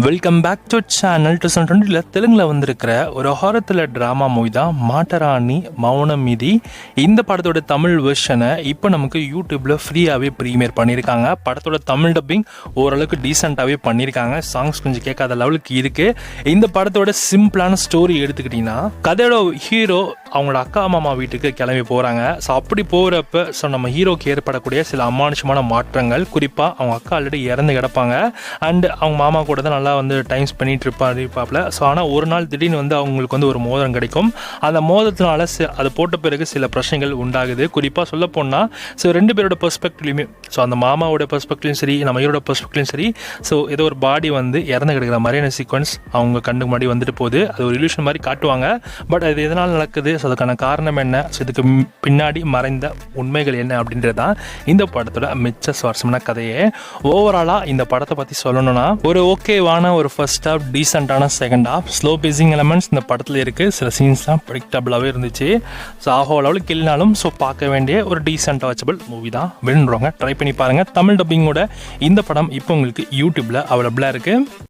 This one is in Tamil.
Welcome back to channel. 2020 தெலுங்கில் வந்திருக்கிற ஒரு ஹாரத்தில் ட்ராமா மூவி தான் மாட்டராணி மௌனம் மீதி. இந்த படத்தோட தமிழ் வெர்ஷனை இப்போ நமக்கு யூடியூப்பில் ஃப்ரீயாகவே ப்ரீமியர் பண்ணியிருக்காங்க. படத்தோட தமிழ் டப்பிங் ஓரளவுக்கு டீசெண்டாகவே பண்ணியிருக்காங்க. சாங்ஸ் கொஞ்சம் கேட்காத லெவலுக்கு இருக்குது. இந்த படத்தோட சிம்பிளான ஸ்டோரி எடுத்துக்கிட்டிங்கன்னா, கதையோட ஹீரோ அவங்களோட அக்கா மாமா வீட்டுக்கு கிளம்பி போகிறாங்க. ஸோ அப்படி போகிறப்ப நம்ம ஹீரோக்கு ஏற்படக்கூடிய சில அமானுஷமான மாற்றங்கள், குறிப்பாக அவங்க அக்கா ஆல்ரெடி இறந்து கிடப்பாங்க. அண்ட் அவங்க மாமா கூட தான் நல்லா டைம் ஸ்பெண்ட் இருப்பாப்ல. ஸோ ஆனால் ஒரு நாள் திடீர்னு அவங்களுக்கு ஒரு மோதிரம் கிடைக்கும். அந்த மோதிரத்தினால அது போட்ட பிறகு சில பிரச்சனைகள் உண்டாகுது. குறிப்பாக சொல்ல போனால் ரெண்டு பேரோட பெர்ஸ்பெக்டிவ்லையுமே, ஸோ அந்த மாமாவோட பெர்ஸ்பெக்டிவ்லையும் சரி, நம்ம ஹீரோட பெர்ஸ்பெக்டிவ்லையும் சரி, ஸோ ஏதோ ஒரு பாடி இறந்து கிடக்கிற மாதிரியான சீக்வன்ஸ் அவங்க கண்ணுக்கு முன்னாடி வந்துட்டு போகுது. அது ஒரு இல்யூஷன் மாதிரி காட்டுவாங்க. பட் அது எதனால் நடக்குது, ஸோ அதுக்கான காரணம் என்ன, ஸோ இதுக்கு பின்னாடி மறைந்த உண்மைகள் என்ன அப்படின்றது தான் இந்த படத்தோட மிச்ச சுவாரஸ்யமான கதையே. ஓவராலாக இந்த படத்தை பற்றி சொல்லணும்னா, ஒரு ஓகேவான ஒரு ஃபர்ஸ்ட் ஹாஃப், டீசெண்டான second half, slow facing elements இந்த படத்தில் இருக்குது. சில சீன்ஸ் தான் ப்ரெடிக்டபிளாகவே இருந்துச்சு. ஸோ ஆஹோ லெவலுக்கு இல்லைனாலும் ஸோ பார்க்க வேண்டிய ஒரு டீசெண்ட் வாட்சபிள் மூவி தான். வேணுன்றவங்க ட்ரை பண்ணி பாருங்கள். தமிழ் டப்பிங்கோட இந்த படம் இப்போ உங்களுக்கு யூடியூப்பில் அவைலபிளாக இருக்குது.